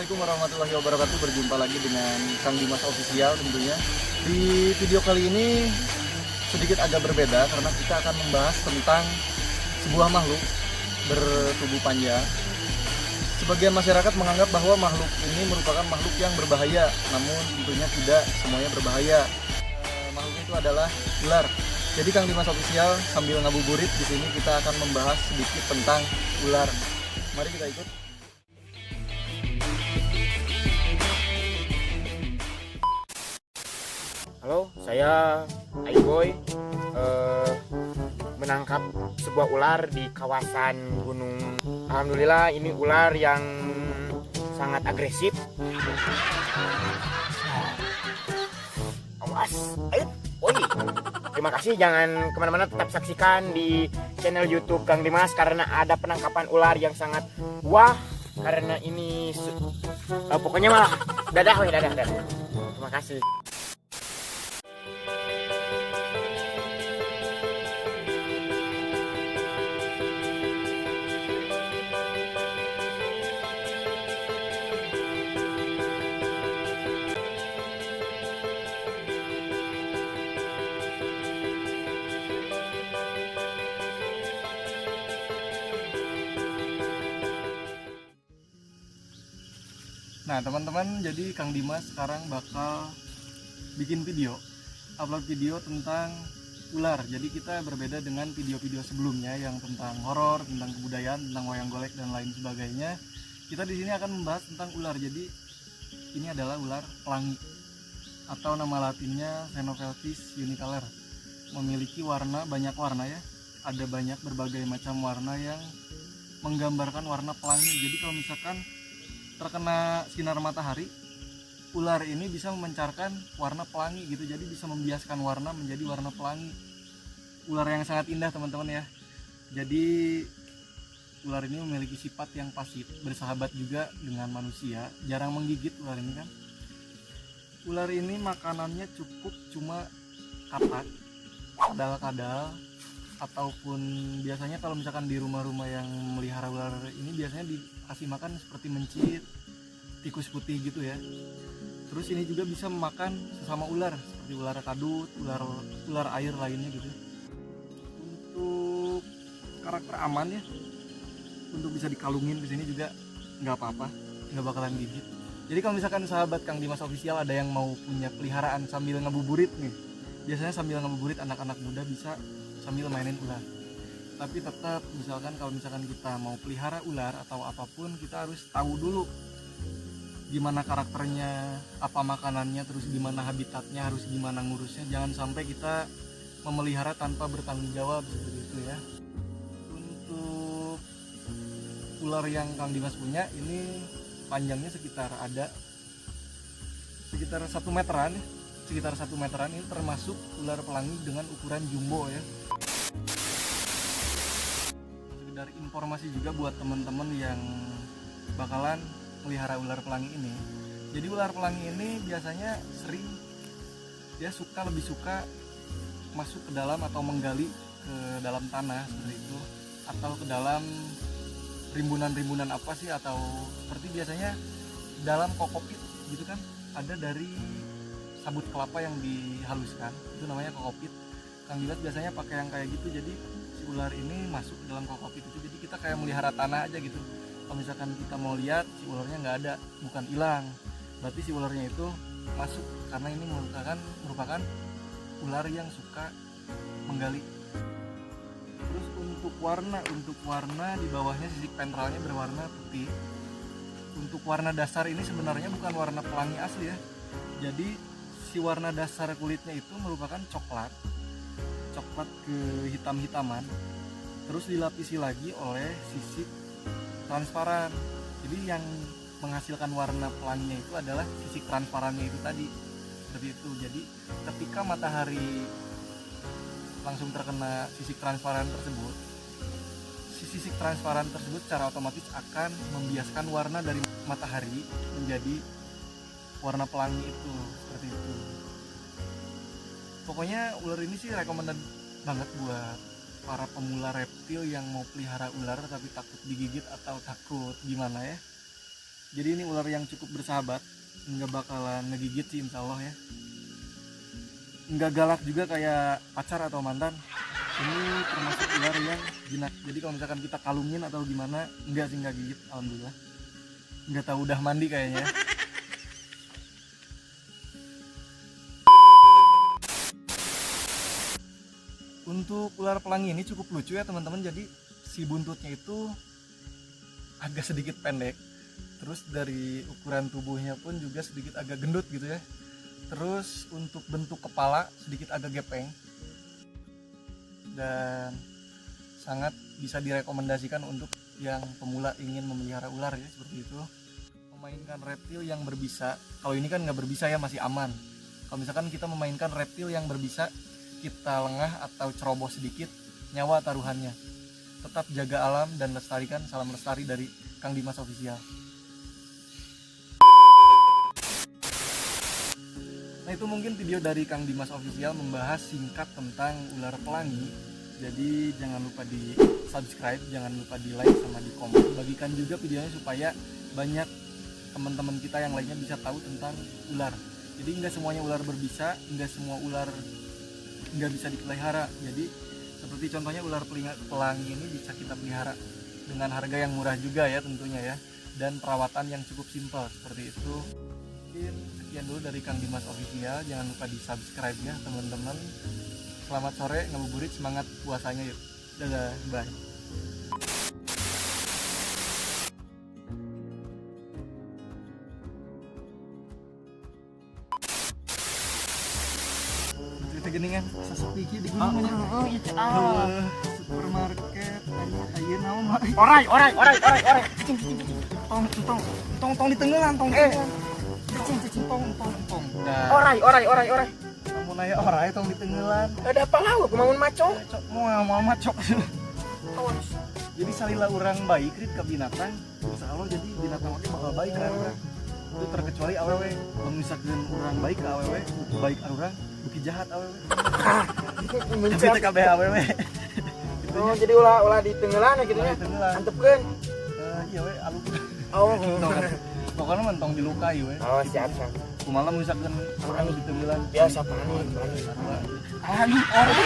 Assalamualaikum warahmatullahi wabarakatuh. Berjumpa lagi dengan Kang Dimas Official tentunya. Di video kali ini sedikit agak berbeda karena kita akan membahas tentang sebuah makhluk bertubuh panjang. Sebagian masyarakat menganggap bahwa makhluk ini merupakan makhluk yang berbahaya, namun tentunya tidak semuanya berbahaya. Makhluk itu adalah ular. Jadi Kang Dimas Official sambil ngabuburit di sini kita akan membahas sedikit tentang ular. Mari kita ikut. Halo, saya Aiboy menangkap sebuah ular di kawasan gunung. Alhamdulillah ini ular yang sangat agresif. Awas, ayo, oi. Terima kasih, jangan kemana-mana, tetap saksikan di channel YouTube Kang Dimas karena ada penangkapan ular yang sangat wah. Karena ini pokoknya malah dadah. Terima kasih. Nah teman-teman, jadi Kang Dimas sekarang bakal bikin video, upload video tentang ular. Jadi kita berbeda dengan video-video sebelumnya yang tentang horor, tentang kebudayaan, tentang wayang golek dan lain sebagainya. Kita di sini akan membahas tentang ular. Jadi ini adalah ular pelangi atau nama latinnya Xenopeltis unicolor. Memiliki warna, banyak warna ya. Ada banyak berbagai macam warna yang menggambarkan warna pelangi. Jadi kalau misalkan terkena sinar matahari, ular ini bisa memancarkan warna pelangi gitu, jadi bisa membiaskan warna menjadi warna pelangi. Ular yang sangat indah teman-teman ya. Jadi ular ini memiliki sifat yang pasif, bersahabat juga dengan manusia, jarang menggigit ular ini kan. Ular ini makanannya cukup cuma katak, kadal-kadal, ataupun biasanya kalau misalkan di rumah-rumah yang melihara ular ini biasanya dikasih makan seperti mencit, tikus putih gitu ya. Terus ini juga bisa memakan sesama ular seperti ular kadut, ular air lainnya gitu. Untuk karakter aman ya, untuk bisa dikalungin di sini juga nggak apa-apa, nggak bakalan gigit. Jadi kalau misalkan sahabat Kang Dimas Official ada yang mau punya peliharaan sambil ngabuburit nih, biasanya sambil ngabuburit anak-anak muda bisa sambil mainin ular. Tapi tetap misalkan kalau misalkan kita mau pelihara ular atau apapun, kita harus tahu dulu gimana karakternya, apa makanannya, terus gimana habitatnya, harus gimana ngurusnya. Jangan sampai kita memelihara tanpa bertanggung jawab seperti itu ya. Untuk ular yang Kang Dimas punya ini panjangnya sekitar 1 meteran ya. Sekitar 1 meteran, ini termasuk ular pelangi dengan ukuran jumbo ya. Sekedar informasi juga buat teman-teman yang bakalan melihara ular pelangi ini. Jadi ular pelangi ini biasanya sering dia lebih suka masuk ke dalam atau menggali ke dalam tanah seperti itu, atau ke dalam rimbunan apa sih, atau seperti biasanya dalam kokopit gitu kan, ada dari sabut kelapa yang dihaluskan, itu namanya kokopit. Kang Dimas biasanya pakai yang kayak gitu. Jadi si ular ini masuk ke dalam kokopit itu, jadi kita kayak melihara tanah aja gitu. Kalau misalkan kita mau lihat si ularnya nggak ada, bukan hilang, berarti si ularnya itu masuk, karena ini merupakan ular yang suka menggali. Terus untuk warna di bawahnya sisik ventralnya berwarna putih. Untuk warna dasar ini sebenarnya bukan warna pelangi asli ya. Jadi si warna dasar kulitnya itu merupakan coklat kehitam-hitaman, terus dilapisi lagi oleh sisik transparan. Jadi yang menghasilkan warna pelanginya itu adalah sisik transparannya itu tadi, seperti itu. Jadi ketika matahari langsung terkena sisik transparan tersebut, sisik transparan tersebut secara otomatis akan membiaskan warna dari matahari menjadi warna pelangi itu, seperti itu. Pokoknya ular ini sih recommended banget buat para pemula reptil yang mau pelihara ular tapi takut digigit atau takut gimana ya. Jadi ini ular yang cukup bersahabat, nggak bakalan ngegigit sih insya Allah ya. Nggak galak juga kayak pacar atau mantan. Ini termasuk ular yang jinak. Jadi kalau misalkan kita kalungin atau gimana, enggak sih, nggak gigit, alhamdulillah. Nggak tahu udah mandi kayaknya. Untuk ular pelangi ini cukup lucu ya teman-teman. Jadi si buntutnya itu agak sedikit pendek. Terus dari ukuran tubuhnya pun juga sedikit agak gendut gitu ya. Terus untuk bentuk kepala sedikit agak gepeng. Dan sangat bisa direkomendasikan untuk yang pemula ingin memelihara ular ya, seperti itu. Memainkan reptil yang berbisa. Kalau ini kan nggak berbisa ya, masih aman. Kalau misalkan kita memainkan reptil yang berbisa, kita lengah atau ceroboh sedikit, nyawa taruhannya. Tetap jaga alam dan lestarikan. Salam lestari dari Kang Dimas Official. Nah, itu mungkin video dari Kang Dimas Official membahas singkat tentang ular pelangi. Jadi jangan lupa di subscribe, jangan lupa di like sama di komen. Bagikan juga videonya supaya banyak teman-teman kita yang lainnya bisa tahu tentang ular. Jadi nggak semuanya ular berbisa, nggak semua ular nggak bisa dipelihara. Jadi seperti contohnya ular pelangi ini bisa kita pelihara dengan harga yang murah juga ya tentunya ya, dan perawatan yang cukup simpel seperti itu. Mungkin sekian dulu dari Kang Dimas Official. Jangan lupa di subscribe ya teman-teman. Selamat sore, ngabuburit, semangat puasanya yuk. Dadah, bye. Cerita gini kan, sesepi di gunung aja. Supermarket, ayo naon mah. Orai. Tong ditenggelan, tong. Orai. Kamu nanya orang tong ditenggelan. Ada apa lauk kumaun maco? Mau macok. Jadi salila orang baik rit ke binatang, insya Allah jadi binatang itu bakal baik kan. Itu terkecuali awewe, memisahkan orang baik ke awewe, baik orang, buki jahat awewe. Tapi TKB awewe. Oh, jadi ulah ditenggelan gitu ya. Antepkeun. Iya we, alu. Oh. Pokoknya mentong dilukai we. Oh, siap. Kumaha misalkan orang ditenggelan. Biasa panik. Panik orang.